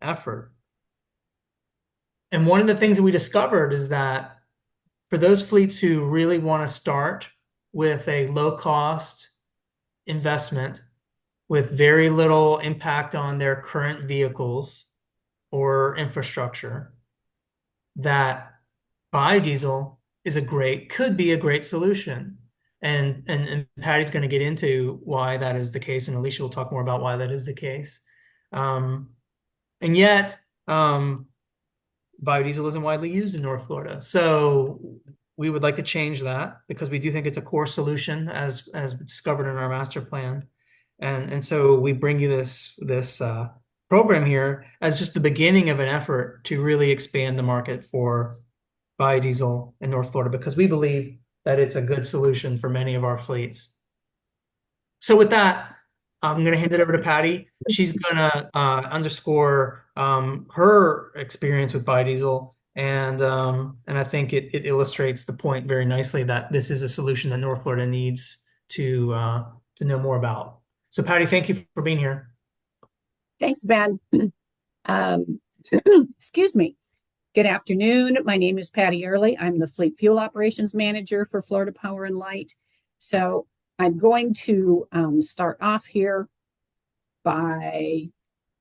effort. And one of the things that we discovered is that for those fleets who really want to start with a low cost investment with very little impact on their current vehicles or infrastructure, that biodiesel could be a great solution. And Patty's going to get into why that is the case, and Alicia will talk more about why that is the case. And yet, biodiesel isn't widely used in North Florida. So we would like to change that because we do think it's a core solution as discovered in our master plan. And so we bring you this program here as just the beginning of an effort to really expand the market for biodiesel in North Florida because we believe that it's a good solution for many of our fleets. So with that, I'm going to hand it over to Patti. She's going to underscore her experience with biodiesel, and I think it illustrates the point very nicely that this is a solution that North Florida needs to know more about. So Patti, thank you for being here. Thanks, Ben. Excuse me. Good afternoon. My name is Patti Earley. I'm the Fleet Fuel Operations Manager for Florida Power and Light. So I'm going to start off here by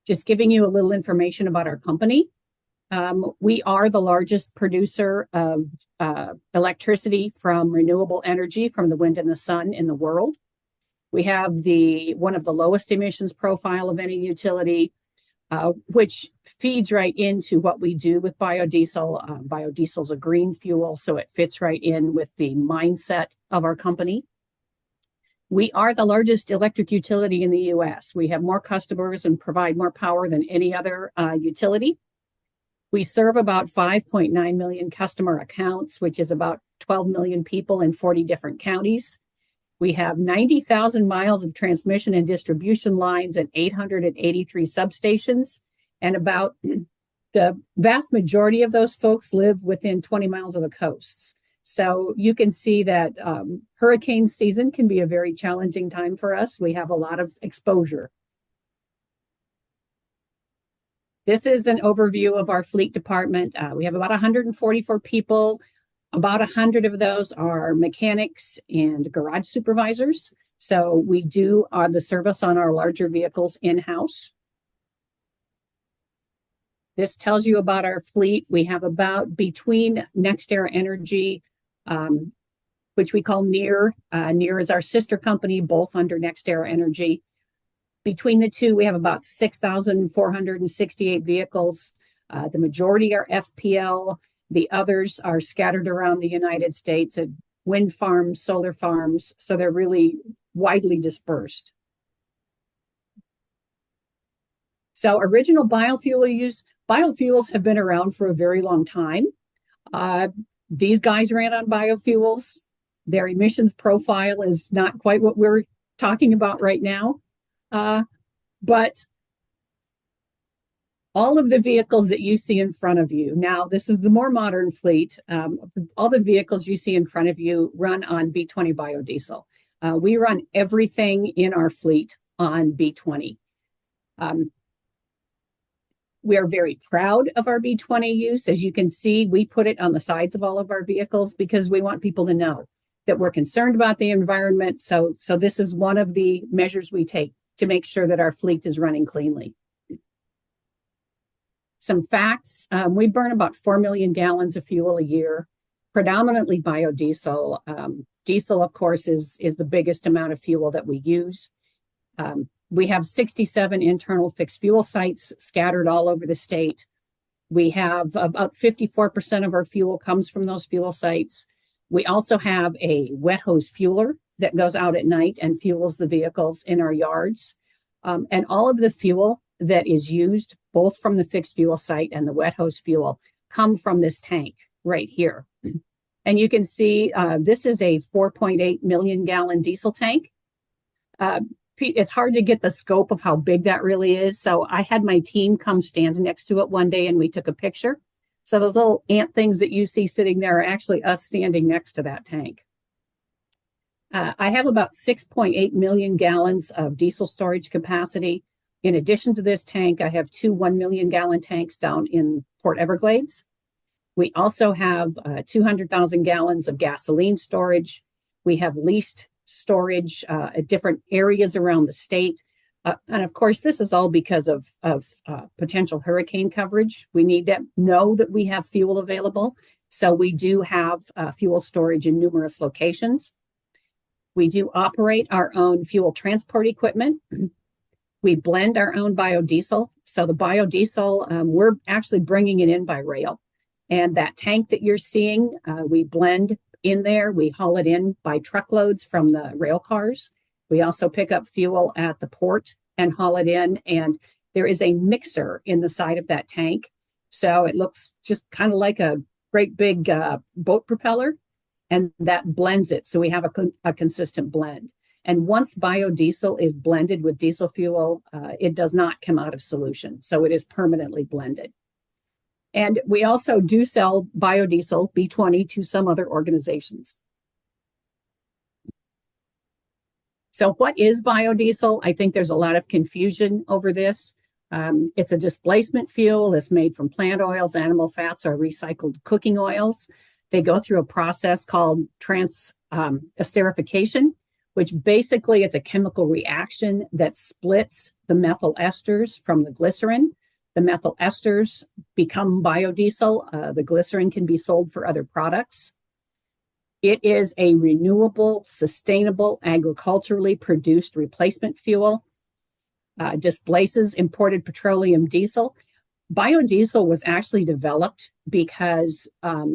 just giving you a little information about our company. We are the largest producer of electricity from renewable energy from the wind and the sun in the world. We have one of the lowest emissions profile of any utility, which feeds right into what we do with biodiesel. Biodiesel is a green fuel, so it fits right in with the mindset of our company. We are the largest electric utility in the U.S. We have more customers and provide more power than any other utility. We serve about 5.9 million customer accounts, which is about 12 million people in 40 different counties. We have 90,000 miles of transmission and distribution lines and 883 substations. And about the vast majority of those folks live within 20 miles of the coasts. So you can see that hurricane season can be a very challenging time for us. We have a lot of exposure. This is an overview of our fleet department. We have about 144 people. About 100 of those are mechanics and garage supervisors. So we do the service on our larger vehicles in-house. This tells you about our fleet. We have about between NextEra Energy, which we call NEAR. NEAR is our sister company, both under NextEra Energy. Between the two, we have about 6,468 vehicles. The majority are FPL. The others are scattered around the United States at wind farms, solar farms, so they're really widely dispersed. So original biofuel use. Biofuels have been around for a very long time. These guys ran on biofuels. Their emissions profile is not quite what we're talking about right now. But all of the vehicles that you see in front of you, now this is the more modern fleet, all the vehicles you see in front of you run on B20 biodiesel. We run everything in our fleet on B20. We are very proud of our B20 use. As you can see, we put it on the sides of all of our vehicles because we want people to know that we're concerned about the environment. So this is one of the measures we take to make sure that our fleet is running cleanly. Some facts, we burn about 4 million gallons of fuel a year, predominantly biodiesel. Diesel, of course, is the biggest amount of fuel that we use. We have 67 internal fixed fuel sites scattered all over the state. We have about 54% of our fuel comes from those fuel sites. We also have a wet hose fueler that goes out at night and fuels the vehicles in our yards. And all of the fuel that is used, both from the fixed fuel site and the wet hose fuel, come from this tank right here. And you can see this is a 4.8 million gallon diesel tank. It's hard to get the scope of how big that really is. So I had my team come stand next to it one day and we took a picture. So those little ant things that you see sitting there are actually us standing next to that tank. I have about 6.8 million gallons of diesel storage capacity. In addition to this tank, I have two 1 million gallon tanks down in Port Everglades. We also have 200,000 gallons of gasoline storage. We have leased storage at different areas around the state. And of course, this is all because of potential hurricane coverage. We need to know that we have fuel available. So we do have fuel storage in numerous locations. We do operate our own fuel transport equipment. We blend our own biodiesel. So the biodiesel, we're actually bringing it in by rail. And that tank that you're seeing, we blend in there. We haul it in by truckloads from the rail cars. We also pick up fuel at the port and haul it in. And there is a mixer in the side of that tank. So it looks just kind of like a great big boat propeller. And that blends it. So we have a consistent blend. And once biodiesel is blended with diesel fuel, it does not come out of solution. So it is permanently blended. And we also do sell biodiesel, B20, to some other organizations. So what is biodiesel? I think there's a lot of confusion over this. It's a displacement fuel. It's made from plant oils, animal fats, or recycled cooking oils. They go through a process called esterification, which basically it's a chemical reaction that splits the methyl esters from the glycerin. The methyl esters become biodiesel. The glycerin can be sold for other products. It is a renewable, sustainable, agriculturally produced replacement fuel. Displaces imported petroleum diesel. Biodiesel was actually developed because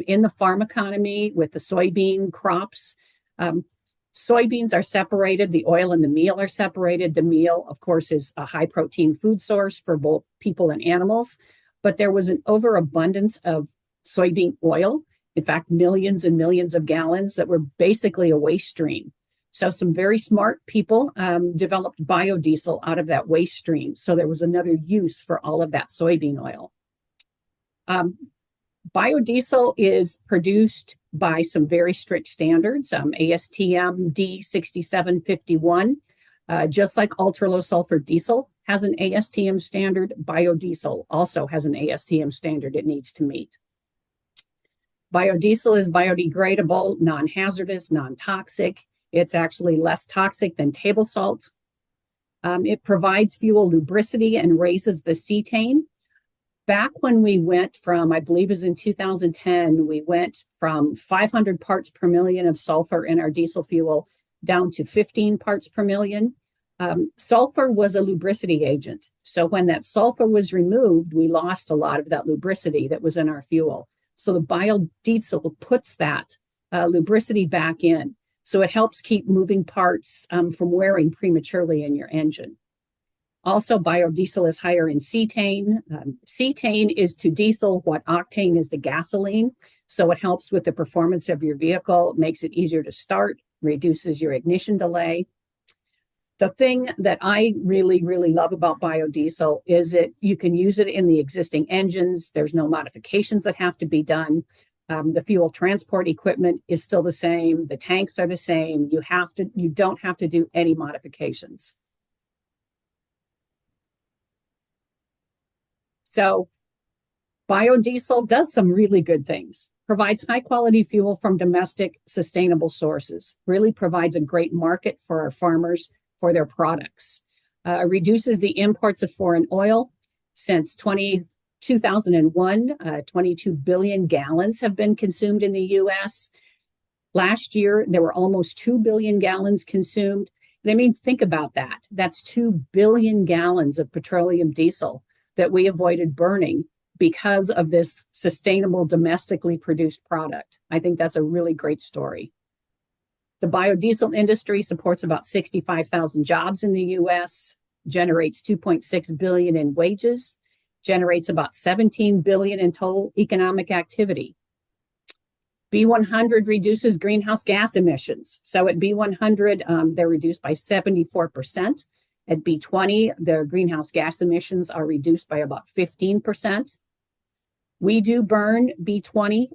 in the farm economy with the soybean crops, soybeans are separated, the oil and the meal are separated. The meal, of course, is a high protein food source for both people and animals, but there was an overabundance of soybean oil. In fact, millions and millions of gallons that were basically a waste stream. So some very smart people developed biodiesel out of that waste stream. So there was another use for all of that soybean oil. Biodiesel is produced by some very strict standards, ASTM D6751, just like ultra low sulfur diesel has an ASTM standard, biodiesel also has an ASTM standard it needs to meet. Biodiesel is biodegradable, non-hazardous, non-toxic. It's actually less toxic than table salt. It provides fuel lubricity and raises the cetane. Back when we went from, I believe it was in 2010, we went from 500 parts per million of sulfur in our diesel fuel down to 15 parts per million. Sulfur was a lubricity agent. So when that sulfur was removed, we lost a lot of that lubricity that was in our fuel. So the biodiesel puts that lubricity back in. So it helps keep moving parts from wearing prematurely in your engine. Also, biodiesel is higher in cetane. Cetane is to diesel what octane is to gasoline. So it helps with the performance of your vehicle, makes it easier to start, reduces your ignition delay. The thing that I really, really love about biodiesel is that you can use it in the existing engines. There's no modifications that have to be done. The fuel transport equipment is still the same. The tanks are the same. You don't have to do any modifications. So biodiesel does some really good things. Provides high quality fuel from domestic sustainable sources. Really provides a great market for our farmers for their products. Reduces the imports of foreign oil. Since 2001, 22 billion gallons have been consumed in the U.S. Last year, there were almost 2 billion gallons consumed. And I mean, think about that. That's 2 billion gallons of petroleum diesel that we avoided burning because of this sustainable, domestically produced product. I think that's a really great story. The biodiesel industry supports about 65,000 jobs in the U.S., generates 2.6 billion in wages, generates about 17 billion in total economic activity. B100 reduces greenhouse gas emissions. So at B100, they're reduced by 74%. At B20, their greenhouse gas emissions are reduced by about 15%. We do burn B20.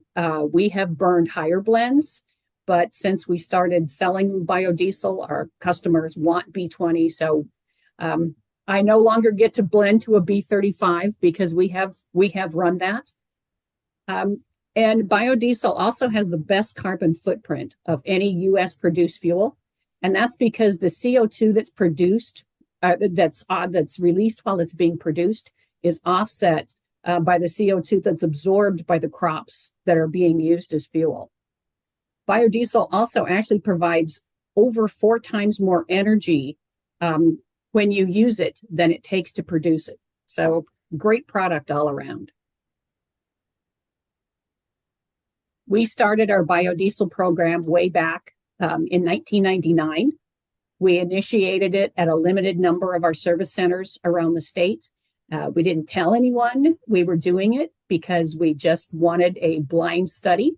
We have burned higher blends, but since we started selling biodiesel, our customers want B20. So I no longer get to blend to a B35 because we have run that. And biodiesel also has the best carbon footprint of any U.S. produced fuel, and that's because the CO2 that's produced, that's released while it's being produced, is offset by the CO2 that's absorbed by the crops that are being used as fuel. Biodiesel also actually provides over 4 times more energy when you use it than it takes to produce it. So great product all around. We started our biodiesel program way back in 1999. We initiated it at a limited number of our service centers around the state. We didn't tell anyone we were doing it because we just wanted a blind study.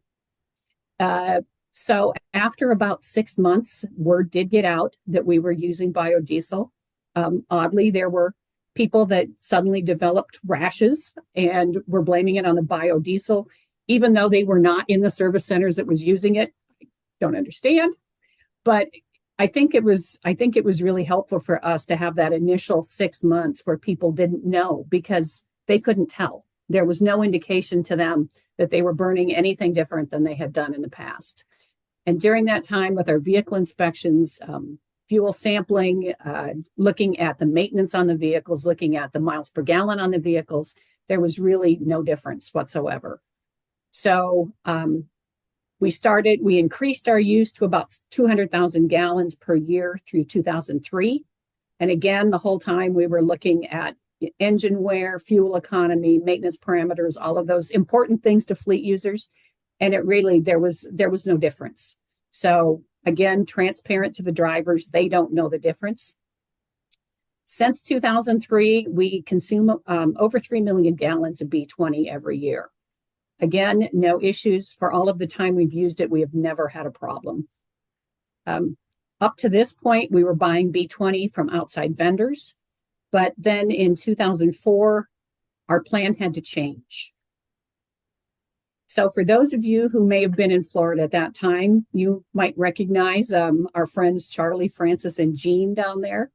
So after about 6 months, word did get out that we were using biodiesel. Oddly, there were people that suddenly developed rashes and were blaming it on the biodiesel, even though they were not in the service centers that was using it. I don't understand, but I think it was really helpful for us to have that initial 6 months where people didn't know because they couldn't tell. There was no indication to them that they were burning anything different than they had done in the past. And during that time, with our vehicle inspections, fuel sampling, looking at the maintenance on the vehicles, looking at the miles per gallon on the vehicles, there was really no difference whatsoever. So we increased our use to about 200,000 gallons per year through 2003. And again, the whole time we were looking at engine wear, fuel economy, maintenance parameters, all of those important things to fleet users. And it really, there was no difference. So again, transparent to the drivers, they don't know the difference. Since 2003, we consume over 3 million gallons of B20 every year. Again, no issues. For all of the time we've used it, we have never had a problem. Up to this point, we were buying B20 from outside vendors. But then in 2004, our plan had to change. So for those of you who may have been in Florida at that time, you might recognize our friends Charlie, Francis, and Jean down there.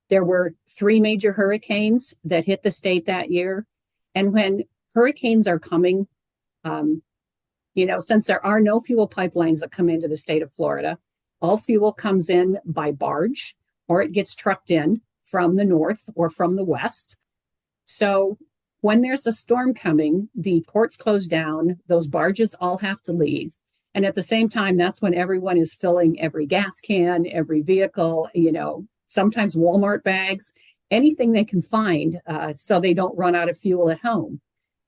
There were 3 major hurricanes that hit the state that year. And when hurricanes are coming, since there are no fuel pipelines that come into the state of Florida, all fuel comes in by barge or it gets trucked in from the north or from the west. So when there's a storm coming, the ports close down, those barges all have to leave. And at the same time, that's when everyone is filling every gas can, every vehicle, sometimes Walmart bags, anything they can find so they don't run out of fuel at home,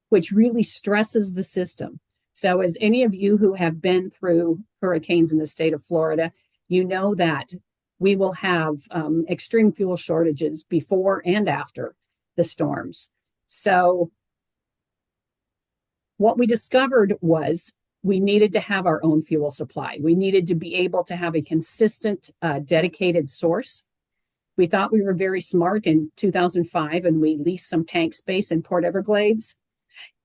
which really stresses the system. So as any of you who have been through hurricanes in the state of Florida, you know that we will have extreme fuel shortages before and after the storms. So what we discovered was we needed to have our own fuel supply. We needed to be able to have a consistent, dedicated source. We thought we were very smart in 2005, and we leased some tank space in Port Everglades.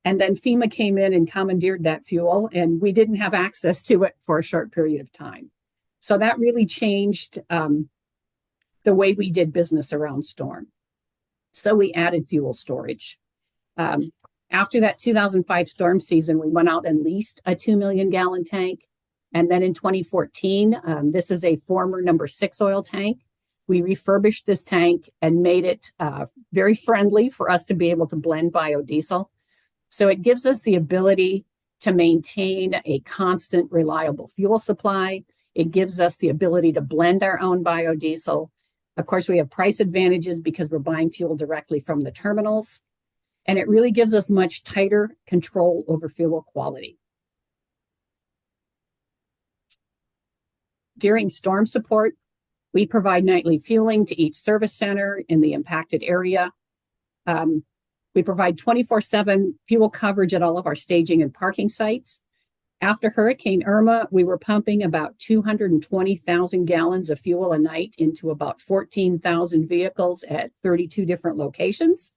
And then FEMA came in and commandeered that fuel, and we didn't have access to it for a short period of time. So that really changed the way we did business around storm. So we added fuel storage. After that 2005 storm season, we went out and leased a 2 million gallon tank. And then in 2014, this is a former number 6 oil tank. We refurbished this tank and made it very friendly for us to be able to blend biodiesel. So it gives us the ability to maintain a constant, reliable fuel supply. It gives us the ability to blend our own biodiesel. Of course, we have price advantages because we're buying fuel directly from the terminals. And it really gives us much tighter control over fuel quality. During storm support, we provide nightly fueling to each service center in the impacted area. We provide 24/7 fuel coverage at all of our staging and parking sites. After Hurricane Irma, we were pumping about 220,000 gallons of fuel a night into about 14,000 vehicles at 32 different locations.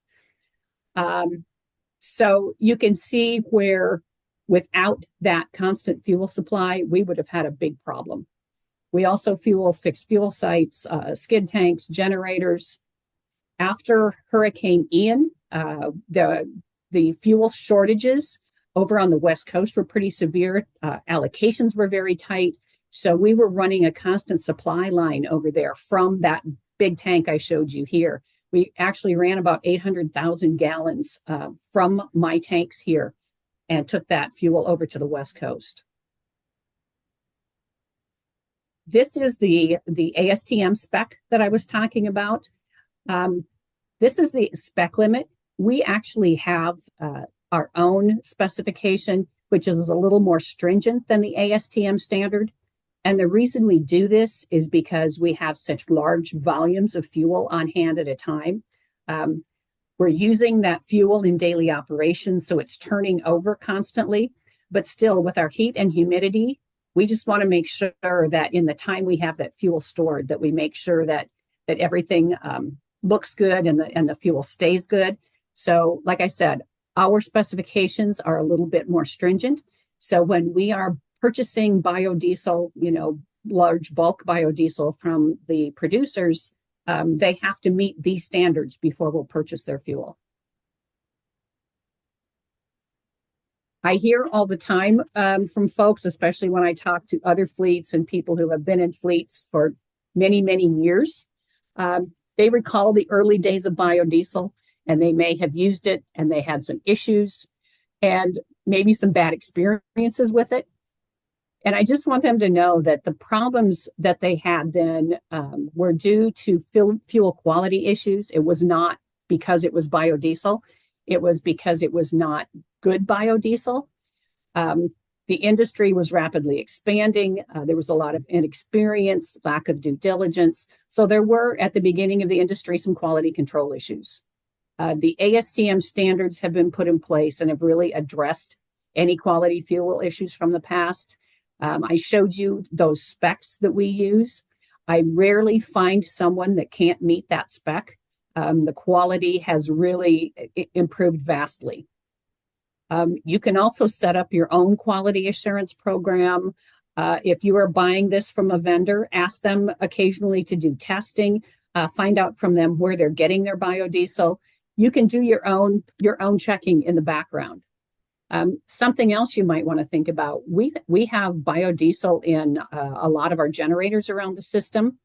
So you can see where without that constant fuel supply, we would have had a big problem. We also fuel fixed fuel sites, skid tanks, generators. After Hurricane Ian, the fuel shortages over on the West Coast were pretty severe. Allocations were very tight. So we were running a constant supply line over there from that big tank I showed you here. We actually ran about 800,000 gallons from my tanks here and took that fuel over to the West Coast. This is the ASTM spec that I was talking about. This is the spec limit. We actually have our own specification, which is a little more stringent than the ASTM standard. And the reason we do this is because we have such large volumes of fuel on hand at a time. We're using that fuel in daily operations, so it's turning over constantly. But still, with our heat and humidity, we just want to make sure that in the time we have that fuel stored, that we make sure that everything looks good and the fuel stays good. So, like I said, our specifications are a little bit more stringent. So when we are purchasing biodiesel, large bulk biodiesel from the producers, they have to meet these standards before we'll purchase their fuel. I hear all the time from folks, especially when I talk to other fleets and people who have been in fleets for many, many years. They recall the early days of biodiesel, and they may have used it and they had some issues and maybe some bad experiences with it. And I just want them to know that the problems that they had then were due to fuel quality issues. It was not because it was biodiesel. It was because it was not good biodiesel. The industry was rapidly expanding. There was a lot of inexperience, lack of due diligence. So there were, at the beginning of the industry, some quality control issues. The ASTM standards have been put in place and have really addressed any quality fuel issues from the past. I showed you those specs that we use. I rarely find someone that can't meet that spec. The quality has really improved vastly. You can also set up your own quality assurance program. If you are buying this from a vendor, ask them occasionally to do testing, find out from them where they're getting their biodiesel. You can do your own checking in the background. Something else you might want to think about, we have biodiesel in a lot of our generators around the system.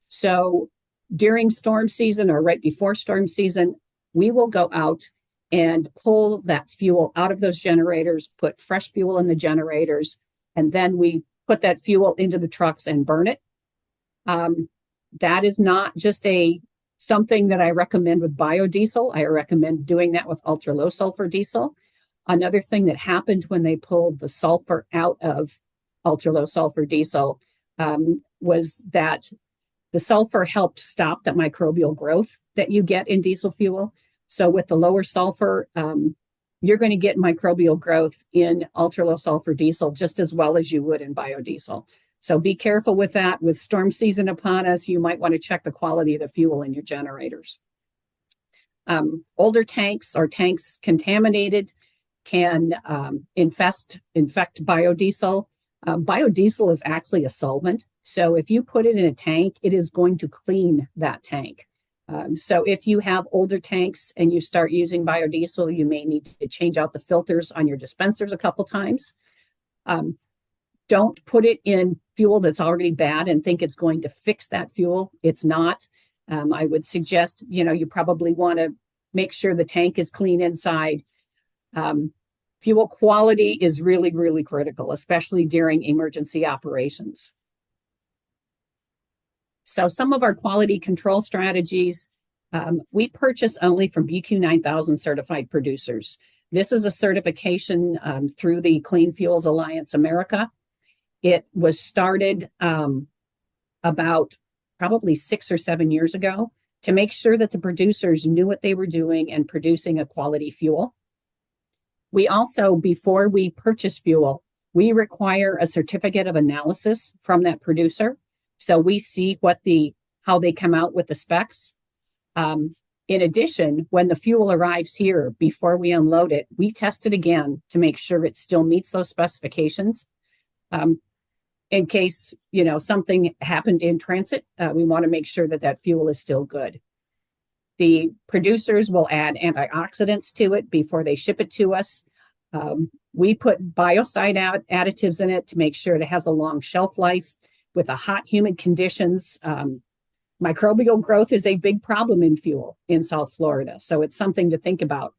So during storm season or right before storm season, we will go out and pull that fuel out of those generators, put fresh fuel in the generators, and then we put that fuel into the trucks and burn it. That is not just something that I recommend with biodiesel. I recommend doing that with ultra low sulfur diesel. Another thing that happened when they pulled the sulfur out of ultra low sulfur diesel was that the sulfur helped stop that microbial growth that you get in diesel fuel. So with the lower sulfur, you're going to get microbial growth in ultra low sulfur diesel just as well as you would in biodiesel. So be careful with that. With storm season upon us, you might want to check the quality of the fuel in your generators. Older tanks or tanks contaminated can infect biodiesel. Biodiesel is actually a solvent. So if you put it in a tank, it is going to clean that tank. So if you have older tanks and you start using biodiesel, you may need to change out the filters on your dispensers a couple times. Don't put it in fuel that's already bad and think it's going to fix that fuel. It's not. I would suggest, you probably want to make sure the tank is clean inside. Fuel quality is really, really critical, especially during emergency operations. So some of our quality control strategies, we purchase only from BQ 9000 certified producers. This is a certification through the Clean Fuels Alliance America. It was started about probably 6 or 7 years ago to make sure that the producers knew what they were doing and producing a quality fuel. We also, before we purchase fuel, we require a certificate of analysis from that producer. So we see how they come out with the specs. In addition, when the fuel arrives here, before we unload it, we test it again to make sure it still meets those specifications. In case, something happened in transit, we want to make sure that fuel is still good. The producers will add antioxidants to it before they ship it to us. We put biocide additives in it to make sure it has a long shelf life with the hot, humid conditions. Microbial growth is a big problem in fuel in South Florida, so it's something to think about.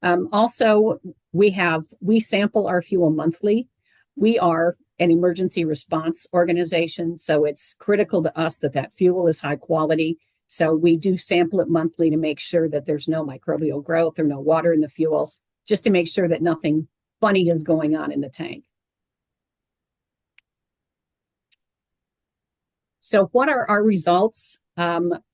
Also, we sample our fuel monthly. We are an emergency response organization, so it's critical to us that that fuel is high quality. So we do sample it monthly to make sure that there's no microbial growth or no water in the fuel, just to make sure that nothing funny is going on in the tank. So what are our results?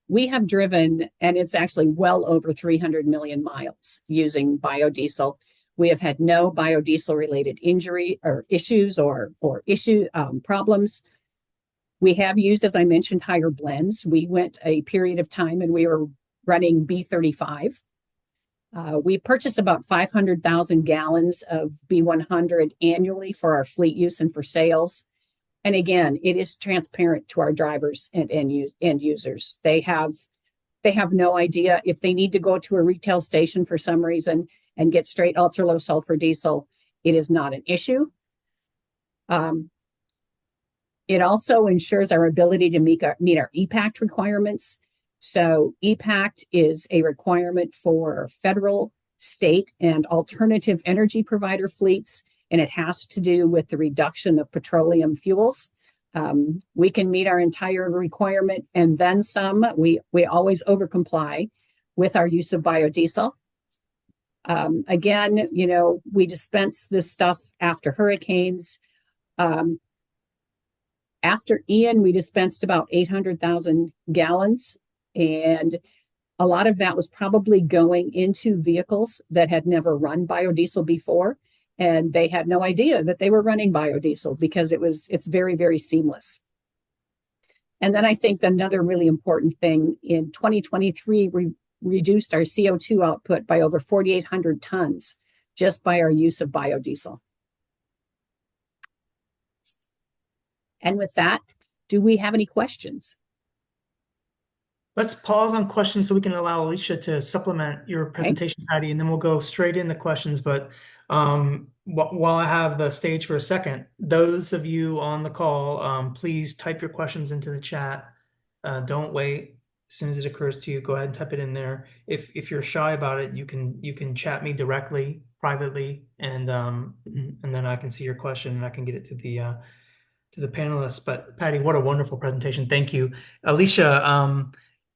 We have driven, and it's actually well over 300 million miles using biodiesel. We have had no biodiesel related injury or issues or problems. We have used, as I mentioned, higher blends. We went a period of time and we were running B35. We purchase about 500,000 gallons of B100 annually for our fleet use and for sales. And again, it is transparent to our drivers and end users. They have no idea if they need to go to a retail station for some reason and get straight ultra low sulfur diesel. It is not an issue. It also ensures our ability to meet our EPACT requirements. So EPACT is a requirement for federal, state, and alternative energy provider fleets, and it has to do with the reduction of petroleum fuels. We can meet our entire requirement and then some. We always overcomply with our use of biodiesel. Again, we dispense this stuff after hurricanes. After Ian, we dispensed about 800,000 gallons, and a lot of that was probably going into vehicles that had never run biodiesel before, and they had no idea that they were running biodiesel because it's very, very seamless. And then I think another really important thing, in 2023, we reduced our CO2 output by over 4,800 tons just by our use of biodiesel. And with that, do we have any questions? Let's pause on questions so we can allow Alicia to supplement your presentation, Patti, and then we'll go straight into questions. But while I have the stage for a second, those of you on the call, please type your questions into the chat. Don't wait. As soon as it occurs to you, go ahead and type it in there. If you're shy about it, you can chat me directly, privately, and then I can see your question and I can get it to the panelists. But Patti, what a wonderful presentation. Thank you. Alicia,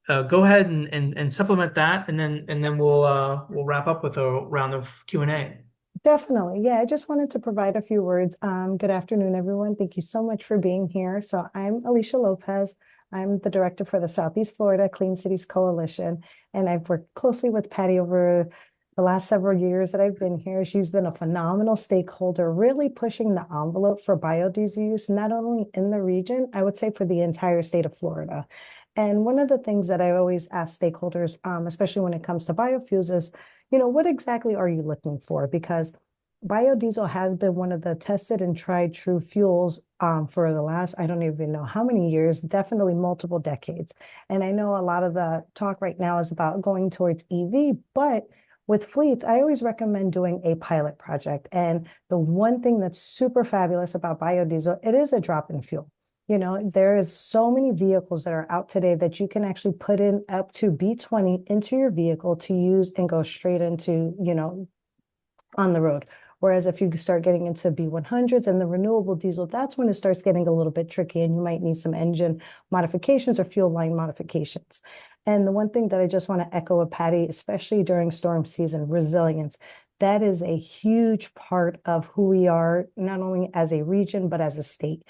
go ahead and supplement that, and then we'll wrap up with a round of Q&A. Definitely. Yeah, I just wanted to provide a few words. Good afternoon, everyone. Thank you so much for being here. So I'm Alicia Lopez. I'm the director for the Southeast Florida Clean Cities Coalition, and I've worked closely with Patti over the last several years that I've been here. She's been a phenomenal stakeholder, really pushing the envelope for biodiesel use, not only in the region, I would say for the entire state of Florida. And one of the things that I always ask stakeholders, especially when it comes to biofuels, is, what exactly are you looking for? Because biodiesel has been one of the tested and tried true fuels for the last, I don't even know how many years, definitely multiple decades. And I know a lot of the talk right now is about going towards EV, but with fleets, I always recommend doing a pilot project. And the one thing that's super fabulous about biodiesel, it is a drop-in fuel. There is so many vehicles that are out today that you can actually put in up to B20 into your vehicle to use and go straight into, on the road. Whereas if you start getting into B100s and the renewable diesel, that's when it starts getting a little bit tricky and you might need some engine modifications or fuel line modifications. And the one thing that I just want to echo with Patti, especially during storm season, resilience. That is a huge part of who we are, not only as a region, but as a state.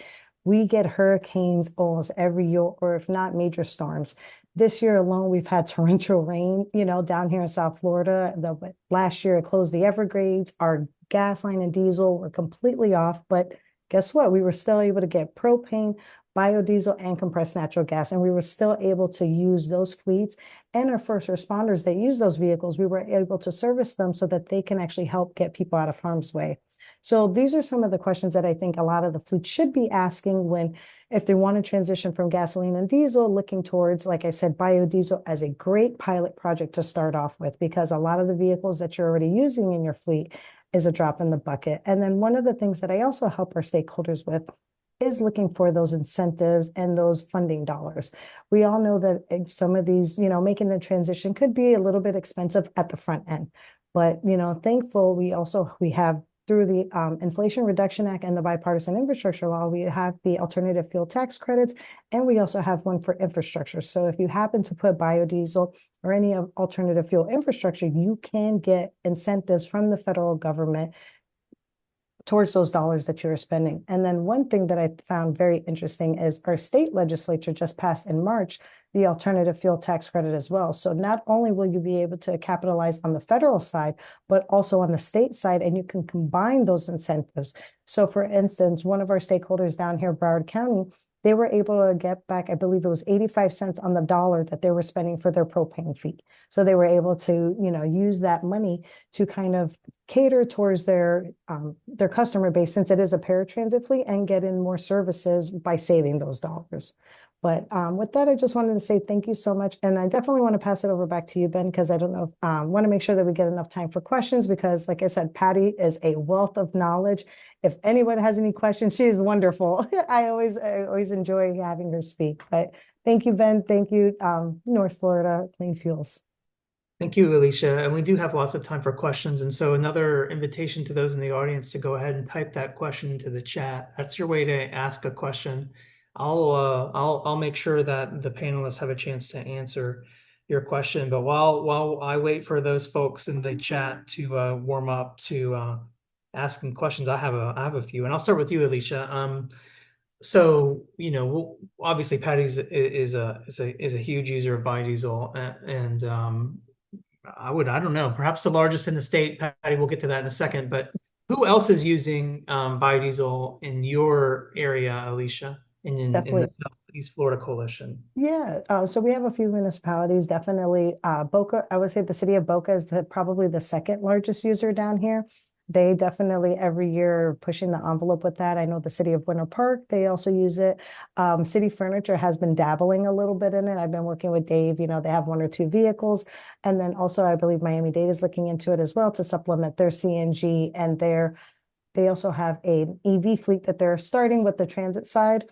We get hurricanes almost every year, or if not major storms. This year alone, we've had torrential rain, down here in South Florida. Last year, it closed the Everglades. Our gas line and diesel were completely off. But guess what? We were still able to get propane, biodiesel, and compressed natural gas. And we were still able to use those fleets and our first responders that use those vehicles. We were able to service them so that they can actually help get people out of harm's way. So these are some of the questions that I think a lot of the fleets should be asking when, if they want to transition from gasoline and diesel, looking towards, like I said, biodiesel as a great pilot project to start off with, because a lot of the vehicles that you're already using in your fleet is a drop in the bucket. And then one of the things that I also help our stakeholders with is looking for those incentives and those funding dollars. We all know that some of these, making the transition could be a little bit expensive at the front end. But, thankful we have through the Inflation Reduction Act and the Bipartisan Infrastructure Law, we have the alternative fuel tax credits, and we also have one for infrastructure. So if you happen to put biodiesel or any alternative fuel infrastructure, you can get incentives from the federal government towards those dollars that you're spending. And then one thing that I found very interesting is our state legislature just passed in March the alternative fuel tax credit as well. So not only will you be able to capitalize on the federal side, but also on the state side, and you can combine those incentives. So for instance, one of our stakeholders down here, Broward County, they were able to get back, I believe it was 85 cents on the dollar that they were spending for their propane fee. So they were able to, use that money to kind of cater towards their customer base, since it is a paratransit fleet, and get in more services by saving those dollars. But with that, I just wanted to say thank you so much. And I definitely want to pass it over back to you, Ben, because I don't know, want to make sure that we get enough time for questions, because like I said, Patti is a wealth of knowledge. If anyone has any questions, she is wonderful. I always enjoy having her speak. But thank you, Ben. Thank you, North Florida Clean Fuels. Thank you, Alicia. And we do have lots of time for questions. And so another invitation to those in the audience to go ahead and type that question into the chat. That's your way to ask a question. I'll make sure that the panelists have a chance to answer your question. But while I wait for those folks in the chat to warm up to asking questions, I have a few, and I'll start with you, Alicia. So obviously Patty's is a huge user of biodiesel, and I don't know, perhaps the largest in the state. Patti, we'll get to that in a second. But who else is using biodiesel in your area, Alicia, in Definitely. the Southeast Florida Coalition? Yeah, so we have a few municipalities, definitely. Boca, I would say the city of Boca is probably the second largest user down here. They definitely every year are pushing the envelope with that. I know the city of Winter Park, they also use it. City Furniture has been dabbling a little bit in it. I've been working with Dave, they have one or two vehicles. And then also I believe Miami-Dade is looking into it as well to supplement their CNG, and they also have an EV fleet that they're starting with the transit side.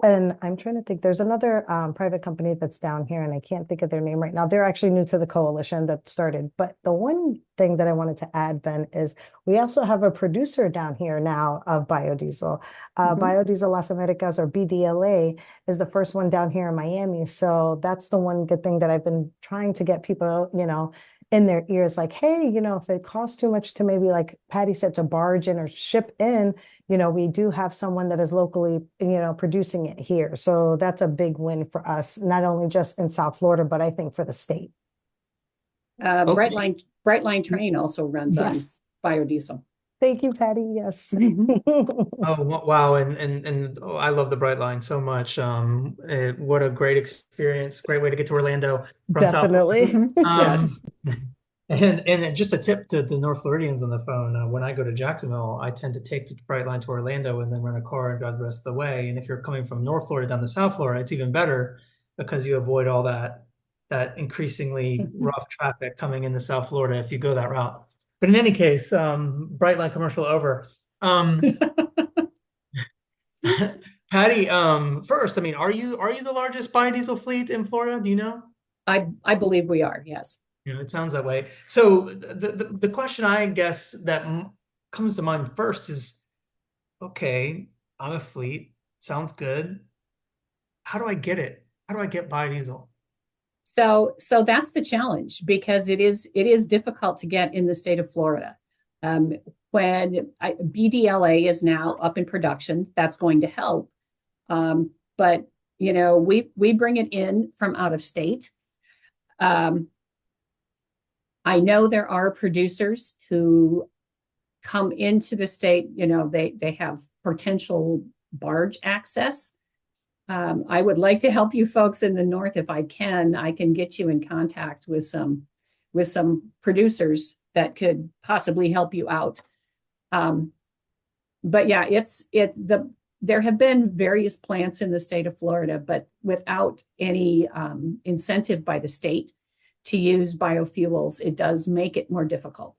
And I'm trying to think, there's another private company that's down here, and I can't think of their name right now. They're actually new to the coalition that started. But the one thing that I wanted to add, Ben, is we also have a producer down here now of biodiesel. Biodiesel Las Americas, or BDLA, is the first one down here in Miami. So that's the one good thing that I've been trying to get people, in their ears, like, hey, if it costs too much to maybe, like Patti said, to barge in or ship in, we do have someone that is locally, producing it here. So that's a big win for us, not only just in South Florida, but I think for the state. Okay. Brightline Train also runs on biodiesel. Thank you, Patti. Yes. Oh, wow. And I love the Brightline so much. What a great experience. Great way to get to Orlando from Definitely. South Florida. Yes. And just a tip to the North Floridians on the phone, when I go to Jacksonville, I tend to take the Brightline to Orlando and then rent a car and drive the rest of the way. And if you're coming from North Florida down to South Florida, it's even better, because you avoid all that increasingly rough traffic coming into South Florida if you go that route. But in any case, Brightline commercial over. Patti, first, are you the largest biodiesel fleet in Florida? Do you know? I believe we are, yes. Yeah, it sounds that way. So the question, I guess, that comes to mind first is, okay, I'm a fleet. Sounds good. How do I get it? How do I get biodiesel? So that's the challenge, because it is difficult to get in the state of Florida. When BDLA is now up in production, that's going to help. But we bring it in from out of state. I know there are producers who come into the state, they have potential barge access. I would like to help you folks in the north. If I can get you in contact with some producers that could possibly help you out. But yeah, There have been various plants in the state of Florida, but without any incentive by the state to use biofuels, it does make it more difficult.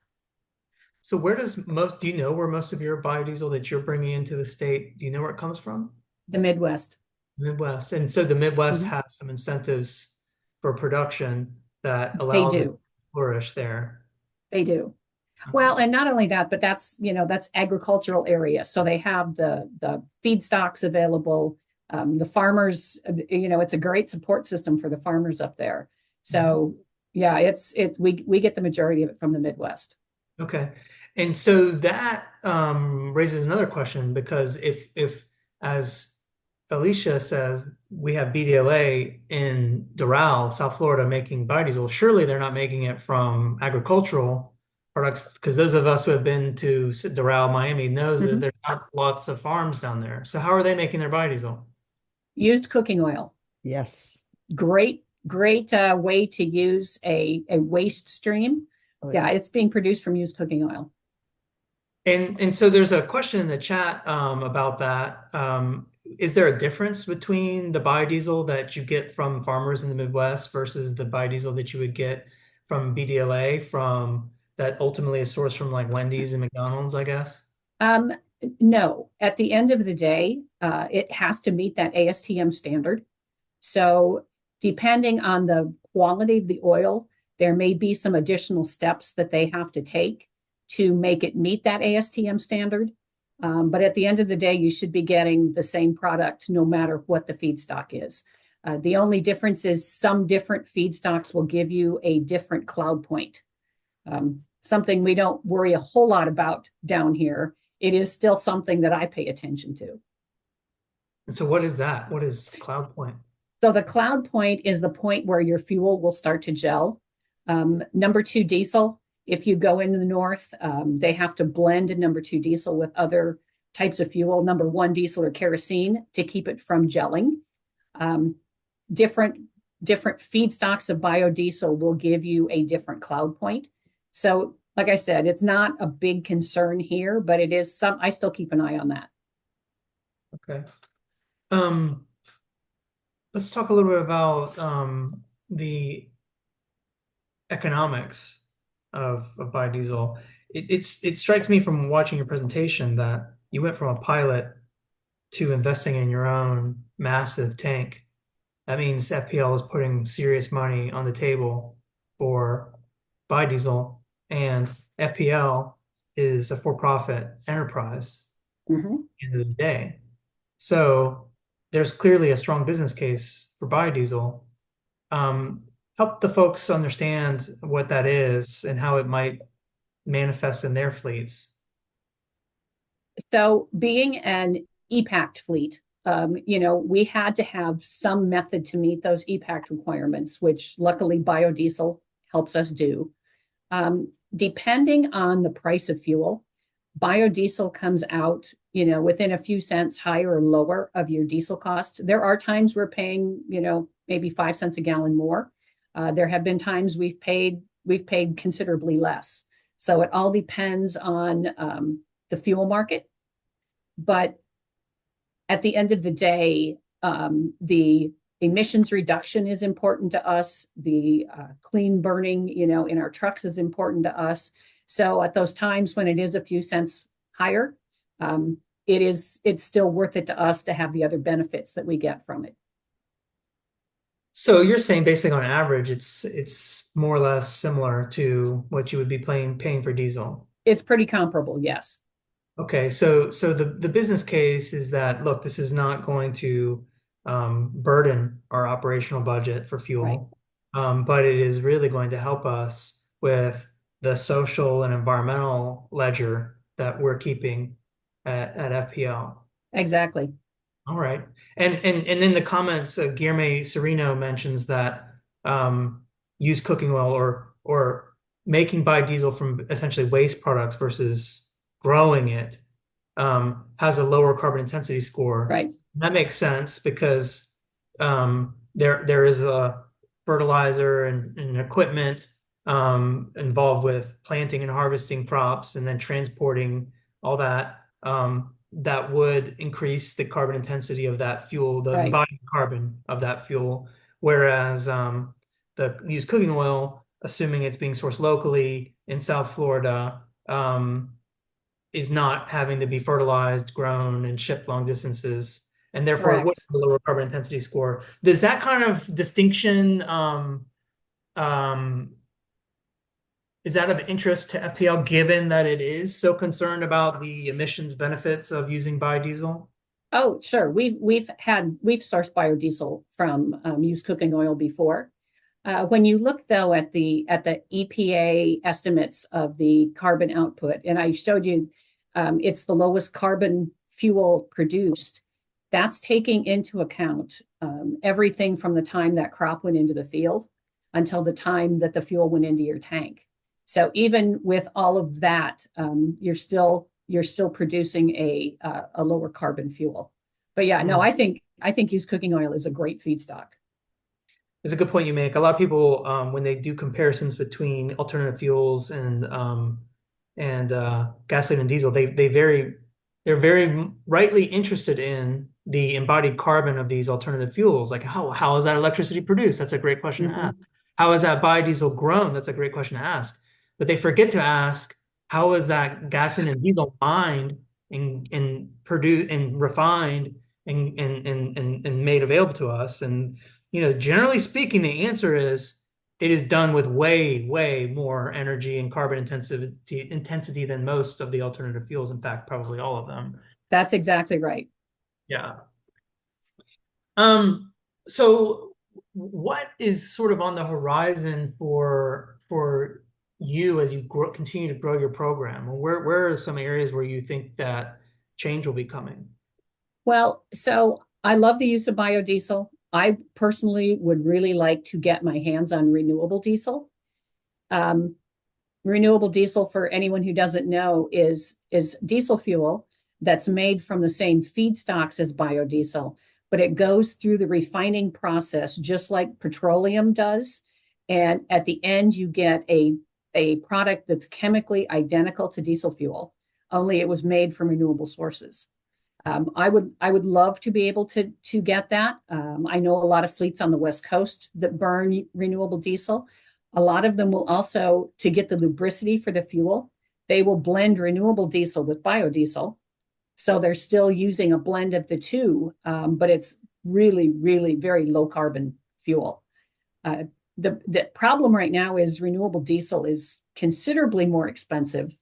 So do you know where most of your biodiesel that you're bringing into the state, do you know where it comes from? The Midwest. Midwest. And so the Midwest Mhm. has some incentives for production that They allows it to do. flourish there. They do. Okay. Well, and not only that, but that's agricultural area. So they have the feedstocks available. The farmers, it's a great support system for the farmers up there. Mhm. So yeah, we get the majority of it from the Midwest. Okay. And so that raises another question because if as Alicia says, we have BDLA in Doral, South Florida, making biodiesel. Surely they're not making it from agricultural products because those of us who have been to Doral, Miami, knows that Mhm. there's not lots of farms down there. So how are they making their biodiesel? Used cooking oil. Yes. Great way to use a waste stream. Oh, Yeah, yeah. it's being produced from used cooking oil. And so there's a question in the chat about that. Is there a difference between the biodiesel that you get from farmers in the Midwest versus the biodiesel that you would get from BDLA from that ultimately is sourced from like Wendy's and McDonald's, I guess? Um, no, at the end of the day, it has to meet that ASTM standard. So, depending on the quality of the oil, there may be some additional steps that they have to take to make it meet that ASTM standard. But at the end of the day, you should be getting the same product no matter what the feedstock is. The only difference is some different feedstocks will give you a different cloud point. Something we don't worry a whole lot about down here. It is still something that I pay attention to. And so what is that? What is Cloud Point? So the cloud point is the point where your fuel will start to gel. Number two diesel, if you go into the north, they have to blend number two diesel with other types of fuel, number one diesel or kerosene, to keep it from gelling. Um, different different feedstocks of biodiesel will give you a different cloud point. So, like I said, it's not a big concern here, but it is some. I still keep an eye on that. Okay. Um, let's talk a little bit about the economics of biodiesel. It strikes me from watching your presentation that you went from a pilot to investing in your own massive tank. That means FPL is putting serious money on the table for biodiesel, and FPL is a for-profit enterprise Mhm. at the end of the day. So there's clearly a strong business case for biodiesel. Um, help the folks understand what that is and how it might manifest in their fleets. So, being an EPACT fleet, we had to have some method to meet those EPACT requirements, which luckily biodiesel helps us do. Depending on the price of fuel, biodiesel comes out, within a few cents higher or lower of your diesel cost. There are times we're paying, maybe 5 cents a gallon more. There have been times we've paid considerably less. So it all depends on the fuel market. But at the end of the day, the emissions reduction is important to us. The clean burning, in our trucks is important to us. So at those times when it is a few cents higher, it's still worth it to us to have the other benefits that we get from it. So you're saying basically on average, it's more or less similar to what you would be paying for diesel. It's pretty comparable, yes. Okay, so the business case is that, look, this is not going to burden our operational budget for Right. fuel, but it is really going to help us with the social and environmental ledger that we're keeping at FPL. Exactly. All right. And in the comments, Guillermo Sereno mentions that used cooking oil or making biodiesel from essentially waste products versus growing it has a lower carbon intensity score. Right. That makes sense because there is a fertilizer and equipment involved with planting and harvesting crops and then transporting all that. that would increase the carbon intensity of that fuel, the Right. embodied carbon of that fuel. Whereas the used cooking oil, assuming it's being sourced locally in South Florida, is not having to be fertilized, grown, and shipped long distances, and therefore it would Correct. have a lower carbon intensity score. Does that kind of distinction um, is that of interest to FPL, given that it is so concerned about the emissions benefits of using biodiesel? Oh, sure. We've sourced biodiesel from used cooking oil before. When you look though at the EPA estimates of the carbon output, and I showed you, it's the lowest carbon fuel produced. That's taking into account everything from the time that crop went into the field until the time that the fuel went into your tank. So even with all of that, you're still producing a lower carbon fuel. But yeah, no, I think used cooking oil is a great feedstock. It's a good point you make. A lot of people, when they do comparisons between alternative fuels and gasoline and diesel, they're very rightly interested in the embodied carbon of these alternative fuels. Like how is that electricity produced? That's a great question to ask. Mhm. How is that biodiesel grown? That's a great question to ask. But they forget to ask, how is that gasoline and diesel mined and produced and refined and made available to us? And generally speaking, the answer is it is done with way more energy and carbon intensity than most of the alternative fuels. In fact, probably all of them. That's exactly right. Yeah. Um, so what is sort of on the horizon for you as you continue to grow your program? Where are some areas where you think that change will be coming? Well, so I love the use of biodiesel. I personally would really like to get my hands on renewable diesel. Um, Renewable diesel, for anyone who doesn't know, is diesel fuel that's made from the same feedstocks as biodiesel, but it goes through the refining process just like petroleum does. And at the end, you get a product that's chemically identical to diesel fuel, only it was made from renewable sources. I would love to be able to get that. I know a lot of fleets on the West Coast that burn renewable diesel. A lot of them will also, to get the lubricity for the fuel, they will blend renewable diesel with biodiesel. So they're still using a blend of the two, but it's really very low carbon fuel. Uh, the problem right now is renewable diesel is considerably more expensive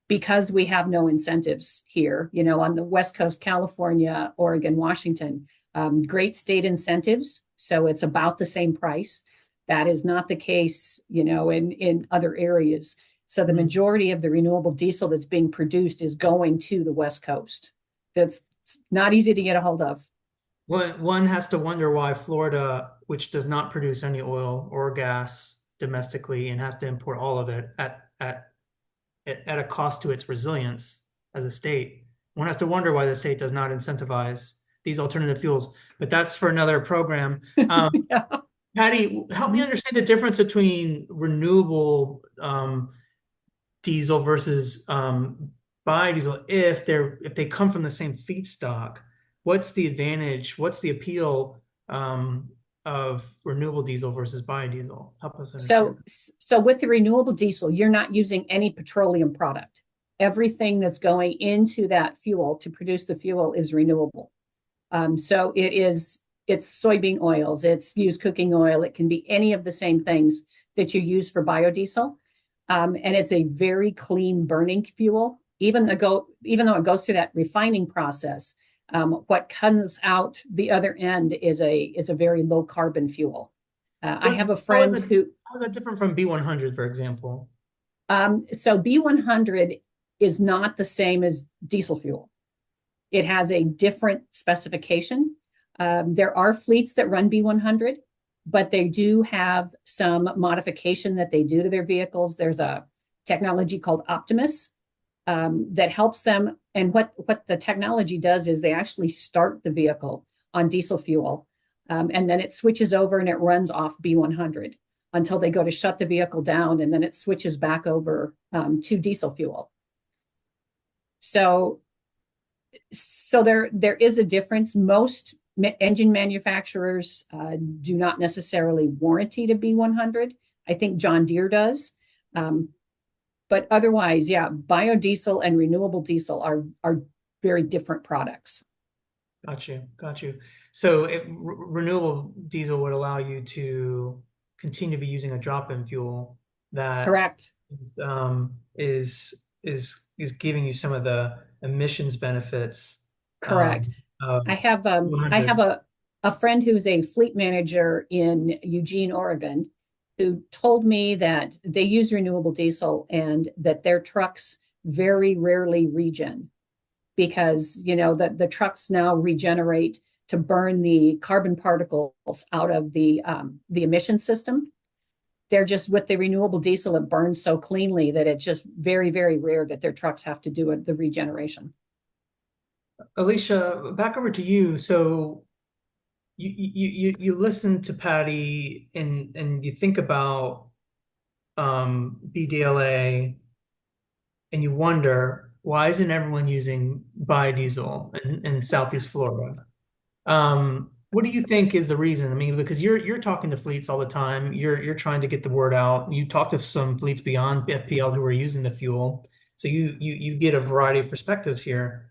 because we have no incentives here, on the West Coast, California, Oregon, Washington, great state incentives. So it's about the same price. That is not the case, in other areas. So the majority of the renewable diesel that's being produced is going to the West Coast. That's not easy to get a hold of. One has to wonder why Florida, which does not produce any oil or gas domestically and has to import all of it at a cost to its resilience as a state, one has to wonder why the state does not incentivize these alternative fuels. But that's for another program. Yeah. Patty, help me understand the difference between renewable diesel versus biodiesel if they come from the same feedstock. What's the advantage? What's the appeal of renewable diesel versus biodiesel? Help us understand. So with the renewable diesel, you're not using any petroleum product. Everything that's going into that fuel to produce the fuel is renewable. So it's soybean oils, it's used cooking oil, it can be any of the same things that you use for biodiesel. And it's a very clean burning fuel. Even though it goes through that refining process, what comes out the other end is a very low carbon fuel. I have a friend who How is that different from B100, for example? so B100 is not the same as diesel fuel. It has a different specification. There are fleets that run B100, but they do have some modification that they do to their vehicles. There's a technology called Optimus that helps them. And what the technology does is they actually start the vehicle on diesel fuel, and then it switches over and it runs off B100 until they go to shut the vehicle down, and then it switches back over to diesel fuel. So So there is a difference. Most engine manufacturers do not necessarily warranty to B100. I think John Deere does. But otherwise, yeah, biodiesel and renewable diesel are very different products. Got you. Got you. So renewable diesel would allow you to continue to be using a drop-in fuel that Correct. is giving you some of the emissions benefits Correct. of I have 100. a friend who's a fleet manager in Eugene, Oregon, who told me that they use renewable diesel and that their trucks very rarely regen because the trucks now regenerate to burn the carbon particles out of the emission system. They're just with the renewable diesel, it burns so cleanly that it's just very, very rare that their trucks have to do the regeneration. Alicia, back over to you. So you listen to Patty and you think about BDLA and you wonder why isn't everyone using biodiesel in Southeast Florida? What do you think is the reason? I mean, because you're talking to fleets all the time. You're trying to get the word out. You talk to some fleets beyond FPL who are using the fuel. So you get a variety of perspectives here.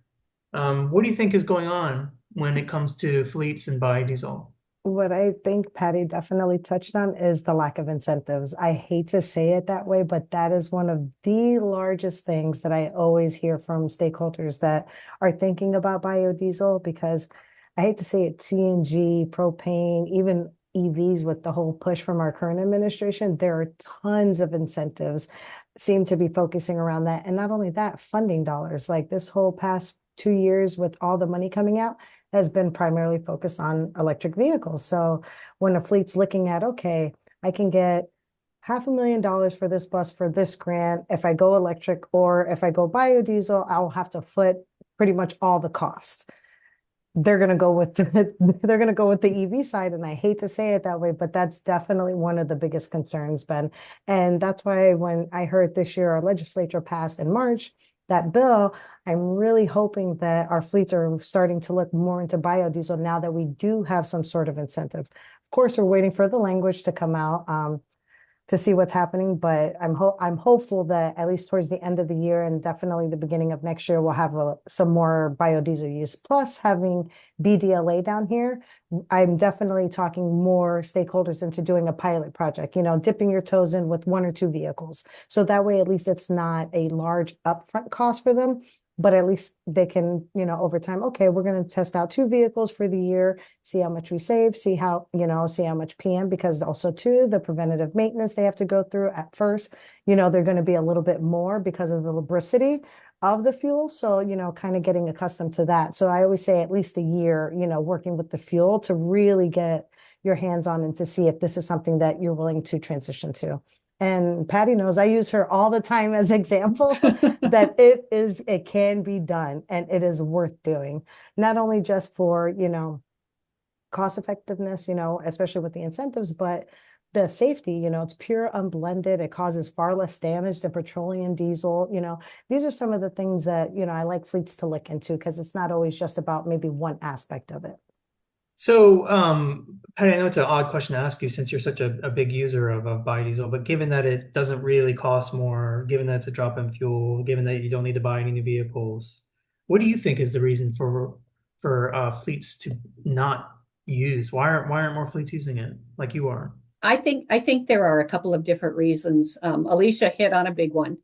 What do you think is going on when it comes to fleets and biodiesel? What I think Patty definitely touched on is the lack of incentives. I hate to say it that way, but that is one of the largest things that I always hear from stakeholders that are thinking about biodiesel because I hate to say it, CNG, propane, even EVs with the whole push from our current administration, there are tons of incentives seem to be focusing around that. And not only that, funding dollars, like this whole past 2 years with all the money coming out has been primarily focused on electric vehicles. So when a fleet's looking at, okay, I can get $500,000 for this bus for this grant. If I go electric or if I go biodiesel, I'll have to foot pretty much all the cost. They're going to go with they're going to go with the EV side. And I hate to say it that way, but that's definitely one of the biggest concerns, Ben. And that's why when I heard this year our legislature passed in March that bill, I'm really hoping that our fleets are starting to look more into biodiesel now that we do have some sort of incentive. Of course, we're waiting for the language to come out. To see what's happening, but I'm hopeful that at least towards the end of the year and definitely the beginning of next year, we'll have some more biodiesel use. Plus, having BDLA down here, I'm definitely talking more stakeholders into doing a pilot project, dipping your toes in with one or two vehicles. So that way, at least it's not a large upfront cost for them, but at least they can, over time, okay, we're going to test out two vehicles for the year, see how much we save, see how much PM, because also too, the preventative maintenance they have to go through at first, they're going to be a little bit more because of the lubricity of the fuel. So, kind of getting accustomed to that. So I always say at least a year, working with the fuel to really get your hands on and to see if this is something that you're willing to transition to. And Patty knows I use her all the time as example that it can be done and it is worth doing, not only just for, cost effectiveness, especially with the incentives, but the safety, it's pure unblended. It causes far less damage than petroleum diesel. These are some of the things that, I like fleets to look into because it's not always just about maybe one aspect of it. So, Patty, I know it's an odd question to ask you since you're such a big user of biodiesel, but given that it doesn't really cost more, given that it's a drop-in fuel, given that you don't need to buy any new vehicles, what do you think is the reason for fleets to not use? Why aren't more fleets using it like you are? I think there are a couple of different reasons. Alicia hit on a big one.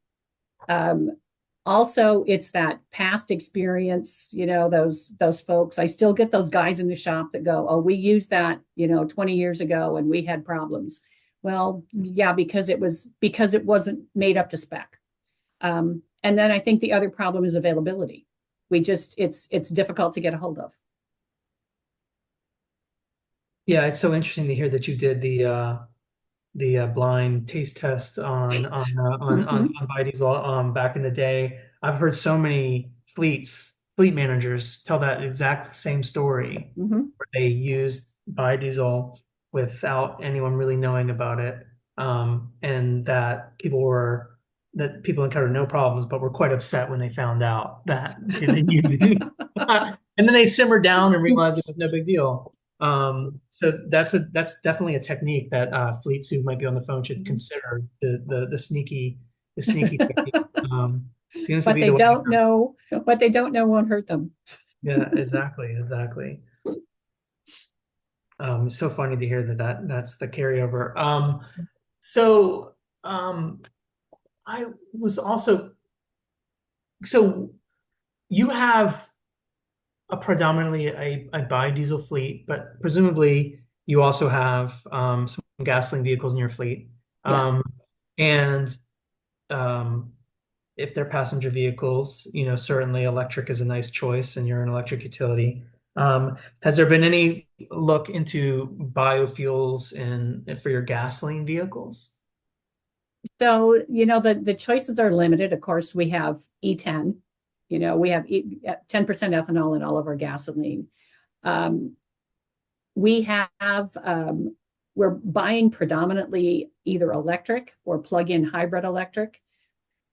Um, Also, it's that past experience, those folks. I still get those guys in the shop that go, "Oh, we used that, 20 years ago and we had problems." Well, yeah, because it wasn't made up to spec. And then I think the other problem is availability. It's difficult to get a hold of. Yeah, it's so interesting to hear that you did the blind taste test Mm-hmm, on biodiesel back in the day. I've heard so many fleet managers tell that exact same story mm-hmm. where they used biodiesel without anyone really knowing about it, and that people encountered no problems, but were quite upset when they found out that they used it. And then they simmer down and realize it was no big deal. So that's definitely a technique that fleets who might be on the phone should consider the sneaky technique. Seems to What be they the way to don't go. know, what they don't know won't hurt them. Yeah, exactly. It's so funny to hear that's the carryover. So um, I was also so you have a predominantly a biodiesel fleet, but presumably you also have some gasoline vehicles in your fleet. Yes. Um, and um, if they're passenger vehicles, certainly electric is a nice choice, and you're an electric utility. Has there been any look into biofuels for your gasoline vehicles? So, the choices are limited. Of course, we have E10, we have 10% ethanol in all of our gasoline. Um, we have, we're buying predominantly either electric or plug-in hybrid electric.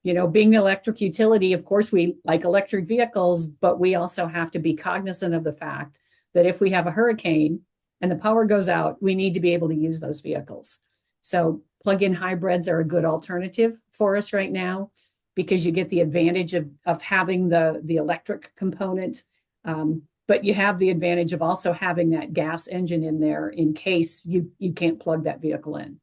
Being the electric utility, of course, we like electric vehicles, but we also have to be cognizant of the fact that if we have a hurricane and the power goes out, we need to be able to use those vehicles. So plug-in hybrids are a good alternative for us right now because you get the advantage of having the electric component, but you have the advantage of also having that gas engine in there in case you can't plug that vehicle in.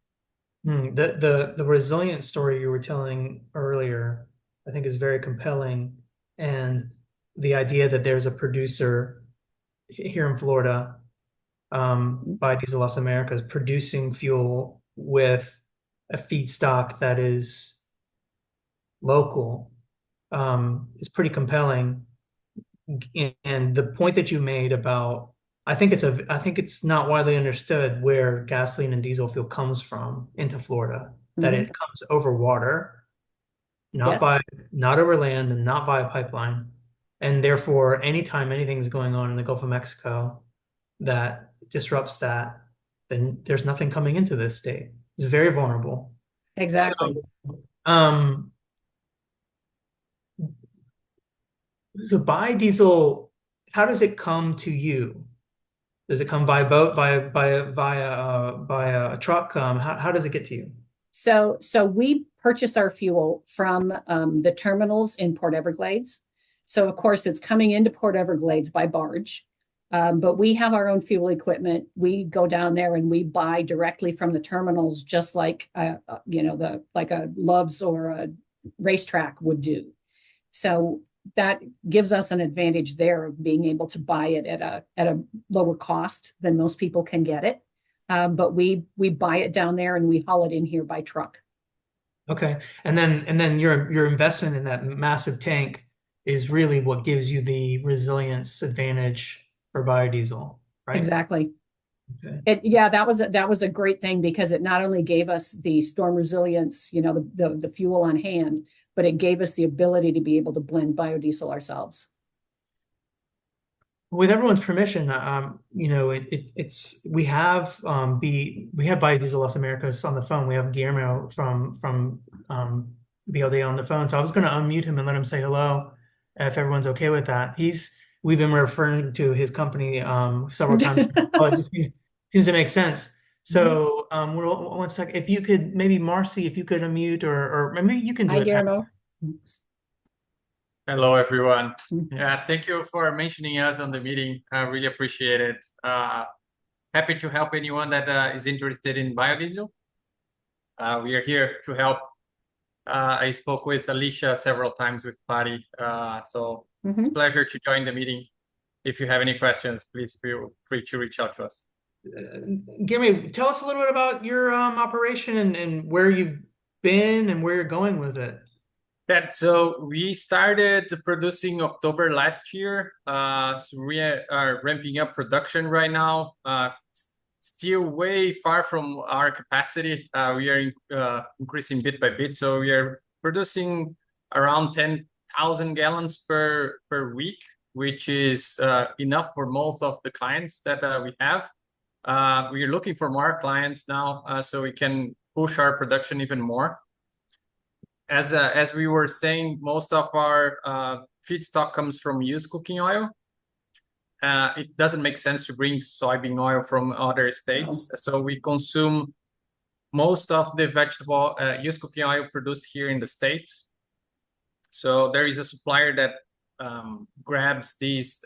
The resilient story you were telling earlier, I think, is very compelling, and the idea that there's a producer here in Florida, Biodiesel Los Americas, producing fuel with a feedstock that is local, is pretty compelling. And the point that you made about, I think it's not widely understood where gasoline and diesel fuel comes from into Florida, that Mhm. it comes over water, not by, Yes, not over land and not via pipeline. And therefore, anytime anything's going on in the Gulf of Mexico that disrupts that, then there's nothing coming into this state. It's very vulnerable. So, exactly. um, so biodiesel, how does it come to you? Does it come by boat, via a truck? How does it get to you? So we purchase our fuel from the terminals in Port Everglades. So of course it's coming into Port Everglades by barge, but we have our own fuel equipment. We go down there and we buy directly from the terminals, just like the like a Love's or a racetrack would do. So that gives us an advantage there of being able to buy it at a lower cost than most people can get it. But we buy it down there and we haul it in here by truck. Okay. And then your investment in that massive tank is really what gives you the resilience advantage for biodiesel, right? Exactly. Okay. Yeah, that was a great thing because it not only gave us the storm resilience, the fuel on hand, but it gave us the ability to be able to blend biodiesel ourselves. With everyone's permission, it's we have Biodiesel Las Americas on the phone. We have Guillermo from BLD on the phone. So I was going to unmute him and let him say hello, if everyone's okay with that. We've been referring to his company several times. Well, it just seems to make sense. So one sec, if you could maybe Marcy, if you could unmute, or maybe you can do Hi, it, Pat. Guillermo. Hello, everyone. Mhm. Thank you for mentioning us on the meeting. I really appreciate it. Happy to help anyone that is interested in biodiesel. We are here to help. I spoke with Alicia several times with Patti, so it's a pleasure to join the meeting. If you have any questions, please feel free to reach out to us. Guillermo, tell us a little bit about your operation and where you've been and where you're going with it. So we started producing October last year. So we are ramping up production right now. Still way far from our capacity. We are increasing bit by bit. So we are producing around 10,000 gallons per week, which is enough for most of the clients that we have. We are looking for more clients now, so we can push our production even more. As we were saying, most of our feedstock comes from used cooking oil. it doesn't make sense to bring soybean oil from other states. So we consume most of the vegetable used cooking oil produced here in the States. So there is a supplier that grabs these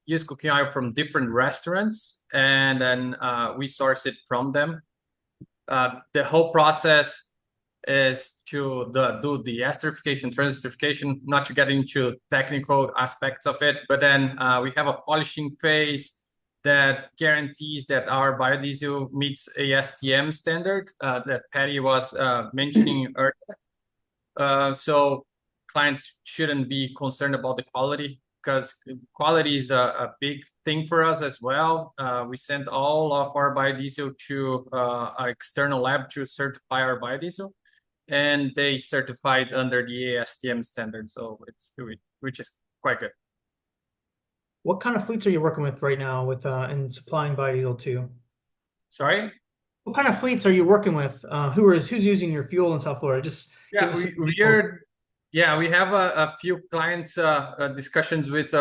used cooking oil from different restaurants, and then we source it from them. The whole process is to do the esterification, transesterification, not to get into technical aspects of it, but then we have a polishing phase that guarantees that our biodiesel meets ASTM standard that Patti was mentioning earlier. So clients shouldn't be concerned about the quality, because quality is a big thing for us as well. We sent all of our biodiesel to an external lab to certify our biodiesel, and they certified under the ASTM standard, so which is quite good. What kind of fleets are you working with right now with in supplying biodiesel to? Sorry? What kind of fleets are you working with? Who's using your fuel in South Florida? Just Yeah, we have a few clients discussions with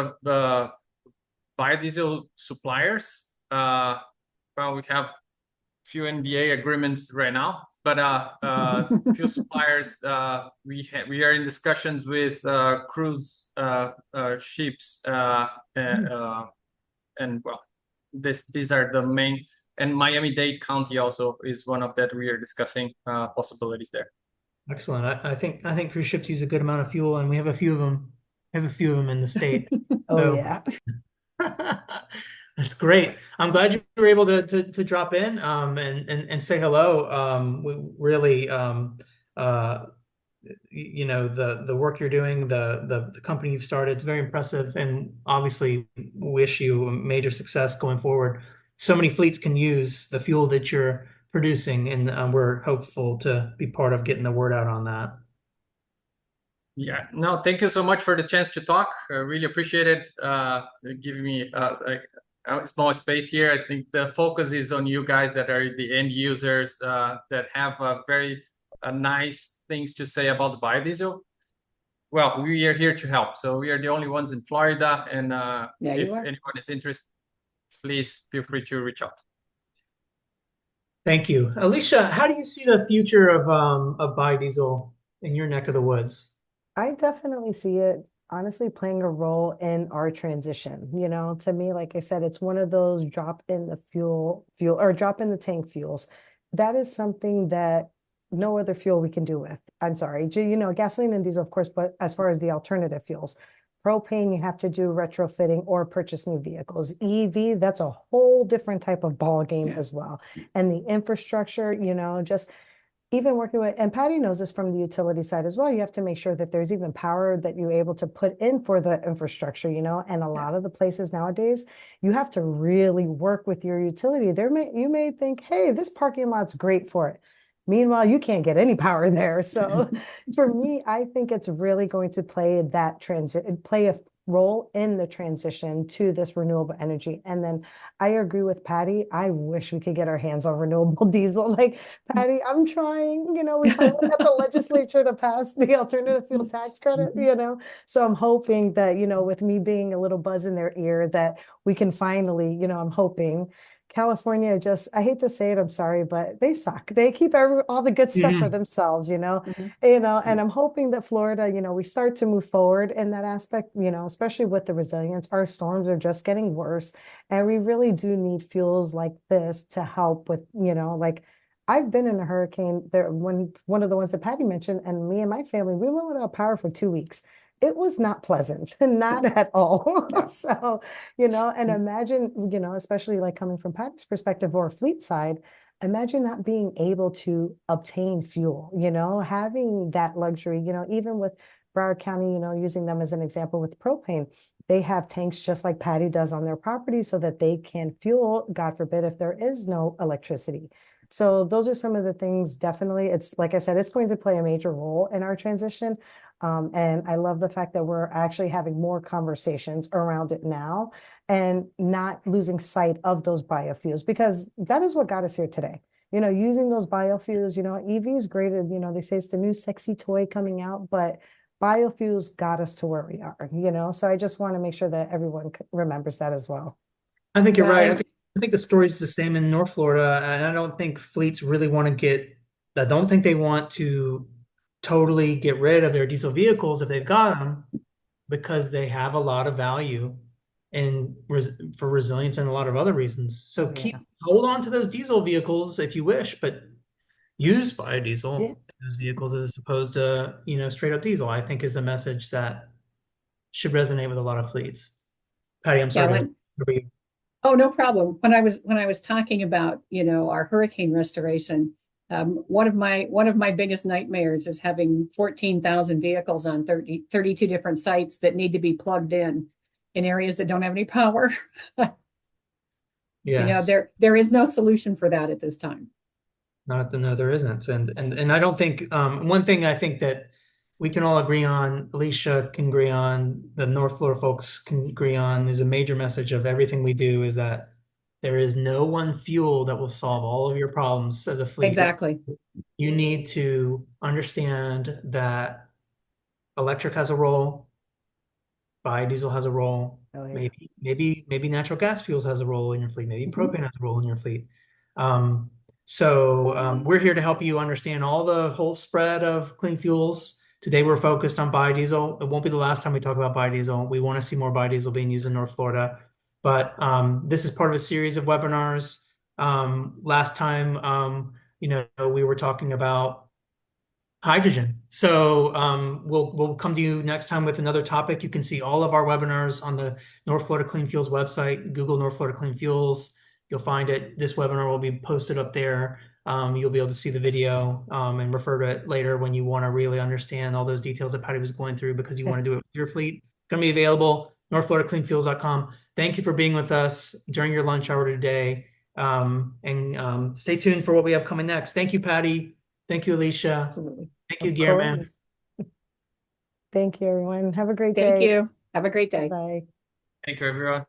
biodiesel suppliers. Well, we have few NDA agreements right now, but few suppliers. We are in discussions with cruise ships, and well, these are the main. And Miami-Dade County also is one of that we are discussing possibilities there. excellent. I think cruise ships use a good amount of fuel, and we have a few of them. In the state. Oh, So- yeah. That's great. I'm glad you were able to drop in and say hello. We really you know, the work you're doing, the company you've started, it's very impressive, and obviously wish you major success going forward. So many fleets can use the fuel that you're producing, and we're hopeful to be part of getting the word out on that. Yeah, no, thank you so much for the chance to talk. I really appreciate it. Giving me a small space here. I think the focus is on you guys that are the end users that have very nice things to say about the biodiesel. Well, we are here to help. So we are the only ones in Florida, and if anyone is interested, please feel free to reach out. Thank you. Alicia, how do you see the future of biodiesel in your neck of the woods? I definitely see it honestly playing a role in our transition. You know, to me, like I said, it's one of those drop in the fuel or drop in the tank fuels. That is something that no other fuel we can do with. I'm sorry, you know, gasoline and diesel, of course, but as far as the alternative fuels, propane, you have to do retrofitting or purchase new vehicles. EV, that's a whole different type of ball game as well. And the infrastructure, you know, just even working with, and Patti knows this from the utility side as well, you have to make sure that there's even power that you're able to put in for the infrastructure, you know, and a lot of the places nowadays, you have to really work with your utility. You may think, hey, this parking lot's great for it. Meanwhile, you can't get any power there. So for me, I think it's really going to play a role in the transition to this renewable energy. And then I agree with Patti. I wish we could get our hands on renewable diesel. Like, Patti, I'm trying, you know, we finally got the legislature to pass the alternative fuel tax credit, you know. So I'm hoping that, you know, with me being a little buzz in their ear, that we can finally, you know, I'm hoping California just, I hate to say it, I'm sorry, but they suck. They keep all the good stuff for themselves, you know, and I'm hoping that Florida, you know, we start to move forward in that aspect, you know, especially with the resilience. Our storms are just getting worse, and we really do need fuels like this to help with, you know, like I've been in a hurricane there when one of the ones that Patti mentioned, and me and my family, we went without power for 2 weeks. It was not pleasant, not at all. So, you know, and imagine, you know, especially like coming from Patti's perspective or fleet side, imagine not being able to obtain fuel, you know, having that luxury, you know, even with Broward County, you know, using them as an example with propane, they have tanks just like Patti does on their property so that they can fuel, God forbid, if there is no electricity. So those are some of the things, definitely. It's like I said, it's going to play a major role in our transition. And I love the fact that we're actually having more conversations around it now and not losing sight of those biofuels, because that is what got us here today. You know, using those biofuels, you know, EV is great. You know, they say it's the new sexy toy coming out, but biofuels got us to where we are, you know? So I just want to make sure that everyone remembers that as well. I think you're Yeah, right. and I think the story's the same in North Florida, and I don't think fleets really want to I don't think they want to totally get rid of their diesel vehicles if they've got them, because they have a lot of value and for resilience and a lot of other reasons. So Yeah. hold on to those diesel vehicles if you wish, but use biodiesel Yeah. in those vehicles as opposed to, straight up diesel, I think is a message that should resonate with a lot of fleets. Patty, I'm yeah, sorry to oh, no problem. When I was talking about, our hurricane restoration, one of my biggest nightmares is having 14,000 vehicles on 32 different sites that need to be plugged in areas that don't have any power. Yes. There is no solution for that at this time. No, there isn't. And I don't think one thing I think that we can all agree on, Alicia can agree on, the North Florida folks can agree on, is a major message of everything we do is that there is no one fuel that will solve all of your problems as a fleet. Exactly. You need to understand that electric has a role, biodiesel has a role. Oh, yeah. Maybe natural gas fuels has a role in your fleet. Maybe propane has a role in your fleet. So we're here to help you understand all the whole spread of clean fuels. Today we're focused on biodiesel. It won't be the last time we talk about biodiesel. We want to see more biodiesel being used in North Florida. But this is part of a series of webinars. Last time, we were talking about hydrogen. So we'll come to you next time with another topic. You can see all of our webinars on the North Florida Clean Fuels website. Google North Florida Clean Fuels. You'll find it. This webinar will be posted up there. You'll be able to see the video and refer to it later when you want to really understand all those details that Patty was going through because you want to do it with your fleet. It's going to be available, northfloridacleanfuels.com. Thank you for being with us during your lunch hour today. And stay tuned for what we have coming next. Thank you, Patty. Thank you, Alicia. Absolutely. Thank you, Of Guillermo. course. Thank you, everyone. Have a great Thank day. you. Have a great day. Bye. Thank you, everyone.